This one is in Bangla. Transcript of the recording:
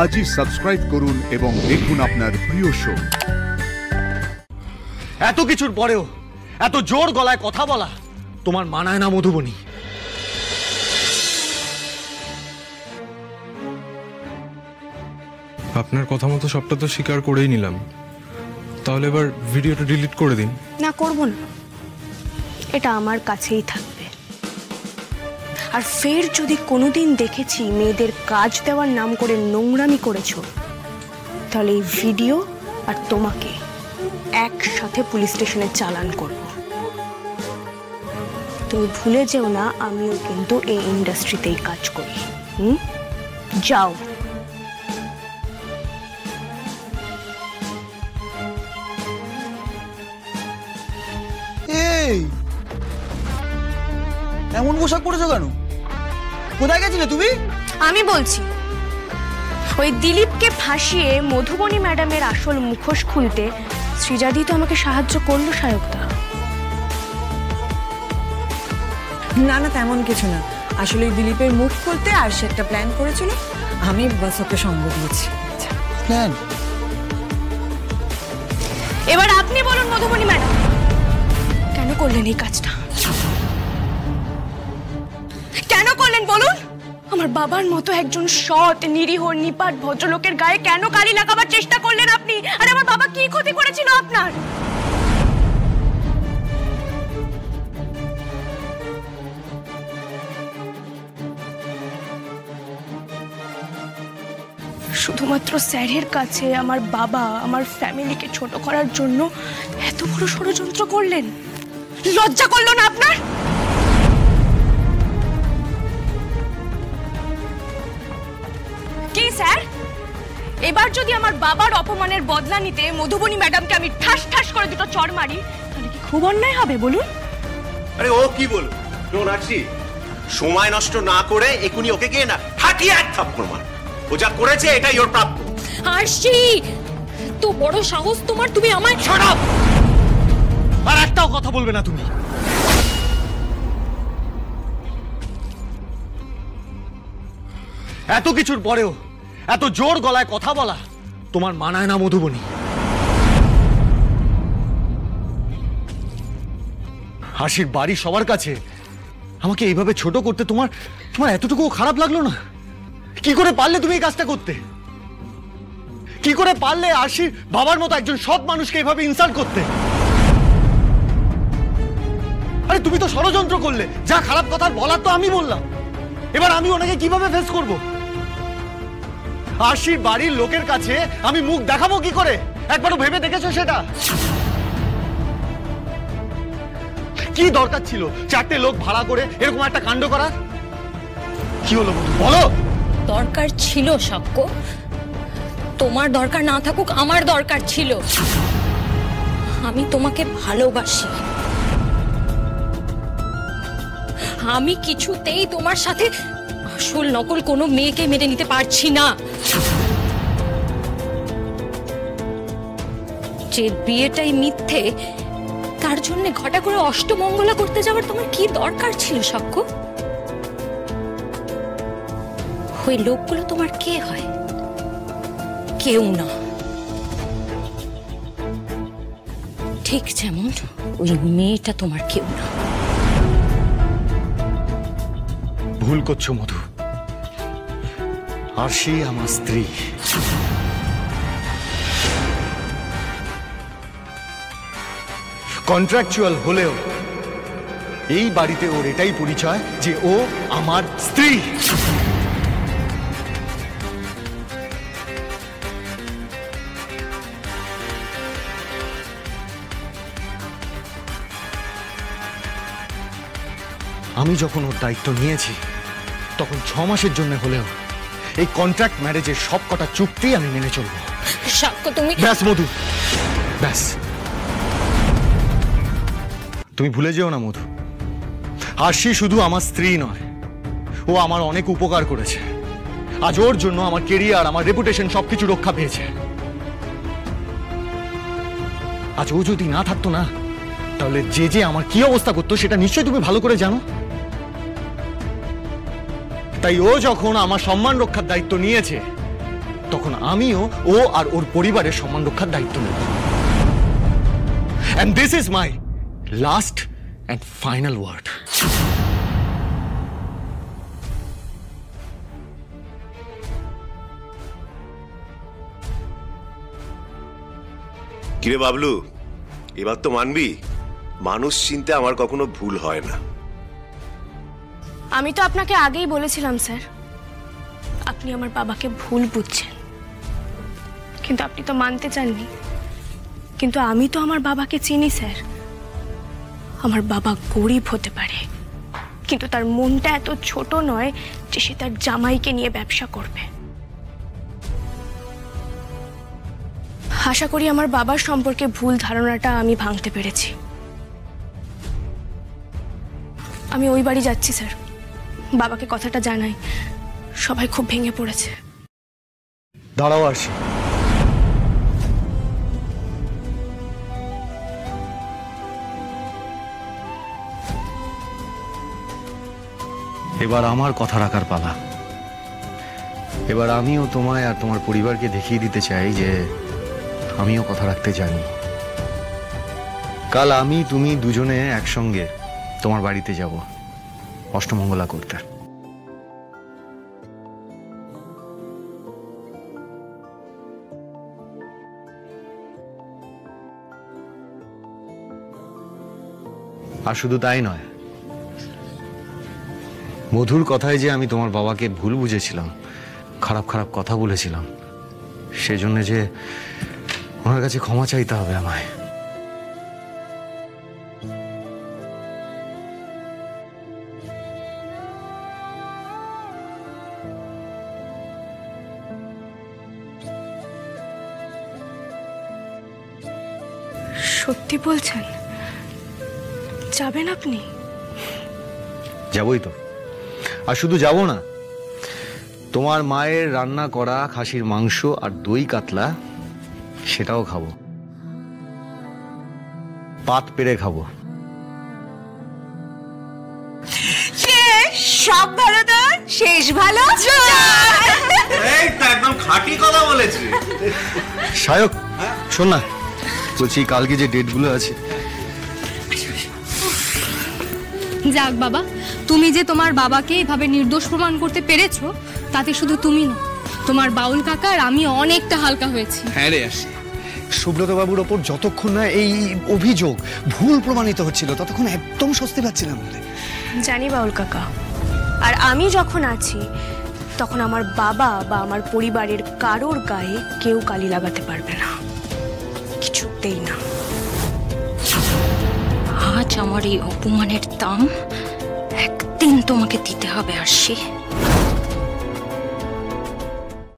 আজই সাবস্ক্রাইব করুন এবং দেখুন আপনার প্রিয় শো। এত কিছুর পরেও এত জোর গলায় কথা বলা তোমার মানায় না মধুবনী। আপনার কথা মতো সবটা তো স্বীকার করেই নিলাম, তাহলে এবার ভিডিওটা ডিলিট করে দিন। না, করব না, এটা আমার কাছেই থাকবে। আর ফের যদি কোনোদিন দেখেছি মেয়েদের কাজ দেওয়ার নাম করে নোংরামি করেছো, তাহলে এই ভিডিও আর তোমাকে একসাথে পুলিশ স্টেশনে চালান করব। তুমি ভুলে যেও না, আমিও কিন্তু এই ইন্ডাস্ট্রিতেই কাজ করি। যাও। এই এমন পোশাক পরেছো কেন? কোথায় গেছিলে তুমি? আমি বলছি, ওই দিলীপকে ফাঁসিয়ে মধুবনী ম্যাডামের আসল মুখোশ খুলতে সৃজাদি তো আমাকে সাহায্য করলো সায়কদা। না না, তেমন কিছু না। আসলে দিলীপের মুখ খুলতে আর সে একটা প্ল্যান করেছিল, আমি বাস ওকে সঙ্গ দিয়েছি। প্ল্যান? এবার আপনি বলুন মধুবনী ম্যাডাম, কেন করলেন এই কাজটা? কেন করলেন বলুন? আমার বাবার মতো একজন সৎ, নিরীহ, নিপাট ভদ্রলোকের গায়ে কেন কালি লাগাবার চেষ্টা করলেন আপনি? আর আমার বাবা কি ক্ষতি করেছিল আপনার? শুধুমাত্র স্যারের কাছে আমার বাবা আমার ফ্যামিলিকে ছোট করার জন্য এত বড় ষড়যন্ত্র করলেন? লজ্জা করলো না আপনার? কি স্যার, এবার যদি আমার বাবার অপমানের বদলা নিতে মধুবনী ম্যাডামকে আমি ঠাস ঠাস করে দুটো চড় মারি, তাহলে কি খুব অন্যায় হবে বলুন? আরে ও কি বল, সোনাক্ষী সময় নষ্ট না করে এখনই ওকে গিয়ে না ঠাকিয়ে এক থাপ্পড় মার। ও যা করেছে এটাই ওর প্রাপ্য। আরশি, তো বড় সাহস তোমার, তুমি আমায় শাট আপ! আর একটাও কথা বলবে না তুমি। এত কিছুর পরেও এত জোর গলায় কথা বলা তোমার মানায় না মধুবনী। হাসির বাড়ি সবার কাছে আমাকে এইভাবে ছোট করতে তোমার এতটুকু খারাপ লাগলো না? কি করে পারলে তুমি এই কাজটা করতে? কি করে পারলে আশির বাবার মতো একজন সৎ মানুষকে এইভাবে ইনসাল্ট করতে? আরে তুমি তো ষড়যন্ত্র করলে, যা খারাপ কথা বলার তো আমি বললাম। এবার আমি ওনাকে কিভাবে ফেস করব? আশির বাড়ির লোকের কাছে আমি মুখ দেখাবো কি করে? একবারও ভেবে দেখেছো সেটা? কি দরকার ছিল চারটে লোক ভাড়া করে এরকম একটা কাণ্ড করার? কি হলো বলো? দরকার ছিল সাক্ষ্য, তোমার দরকার না থাকুক আমার দরকার ছিল। আমি তোমাকে ভালোবাসি, আমি কিছুতেই তোমার সাথে আসল নকল কোনো মেয়েকে মেনে নিতে পারছি না। যে বিয়েটাই মিথ্যে, তার জন্য ঘটা করে অষ্টমঙ্গলা করতে যাওয়ার তোমার কি দরকার ছিল সাক্ষ্য? ওই লোকগুলো তোমার কে হয়? কেউ না। ঠিক যেমন ওই মেয়েটা তোমার কেউ না। ভুল করছো মধু, আরশি আমার স্ত্রী। কন্ট্রাকচুয়াল হলেও এই বাড়িতে ওর এটাই পরিচয় যে ও আমার স্ত্রী। আমি যখন ওর দায়িত্ব নিয়েছি তখন 6 মাসের জন্য হলেও এই কন্ট্রাক্ট ম্যারেজের সব কটা চুক্তি আমি মেনে চলবো। সাক্ষ্য তুমি ব্যাস মধু, ব্যাস। তুমি ভুলে যেও না মধু, আরশি শুধু আমার স্ত্রী নয়, ও আমার অনেক উপকার করেছে। আজ ওর জন্য আমার কেরিয়ার, আমার রেপুটেশন সবকিছু রক্ষা পেয়েছে। আজ ও যদি না থাকতো না, তাহলে যে আমার কি অবস্থা করতো সেটা নিশ্চয়ই তুমি ভালো করে জানো। তাই ও যখন আমার সম্মান রক্ষার দায়িত্ব নিয়েছে, তখন আমিও ও আর ওর পরিবারের সম্মান রক্ষার দায়িত্ব নেব। And this is my last and final word. কিরে বাবলু, এবার তো মানবি মানুষ চিনতে আমার কখনো ভুল হয় না। আমি তো আপনাকে আগেই বলেছিলাম স্যার, আপনি আমার বাবাকে ভুল বুঝছেন, কিন্তু আপনি তো মানতে চাননি। কিন্তু আমি তো আমার বাবাকে চিনি স্যার। আমার বাবা গরিব হতে পারে, কিন্তু তার মনটা এত ছোট নয় যে সে তার জামাইকে নিয়ে ব্যবসা করবে। আশা করি আমার বাবার সম্পর্কে ভুল ধারণাটা আমি ভাঙতে পেরেছি। আমি ওই বাড়ি যাচ্ছি স্যার, বাবাকে কথাটা জানাই। সবাই খুব ভেঙে পড়েছে। দাঁড়াও আসি। এবার আমার কথা রাখার পালা। এবার আমিও তোমায় আর তোমার পরিবারকে দেখিয়ে দিতে চাই যে আমিও কথা রাখতে জানি। কাল আমি তুমি দুজনে একসঙ্গে তোমার বাড়িতে যাব অষ্টমঙ্গলা করতে। আর শুধু তাই নয়, মধুর কথায় যে আমি তোমার বাবাকে ভুল বুঝেছিলাম, খারাপ খারাপ কথা বলেছিলাম, সেজন্য যে ওনার কাছে ক্ষমা চাইতে হবে আমায়। সত্যি বলছেন? যাবেন আপনি? যাবই তো। আর শুধু যাব না, তোমার মায়ের রান্না করা খাসির মাংস আর দই কাতলা সেটাও খাবো, পাত পেরে খাবো। সব ভালো তো, শেষ ভালো। এই তো একদম খাঁটি কথা বলেছি। সায়ক শোন না, বলছি কালকে যে ডেটগুলো আছে। যাক বাবা, তুমি যে তোমার বাবাকে এভাবে নির্দোষ প্রমাণ করতে পেরেছো, তাতে শুধু তুমি না, তোমার বাউল কাকা আর আমি অনেকটা হালকা হয়েছি। হ্যাঁ রে আসি, সুব্রত বাবুর ওপর যতক্ষণ না এই অভিযোগ ভুল প্রমাণিত হচ্ছিল ততক্ষণ একদম স্বস্তি পাচ্ছিলাম। জানি বাউল কাকা, আর আমি যখন আছি তখন আমার বাবা বা আমার পরিবারের কারোর গায়ে কেউ কালি লাগাতে পারবে না, কিছুতেই না। আজ আমার এই অপমানের দাম একদিন তোমাকে দিতে হবে আরশি।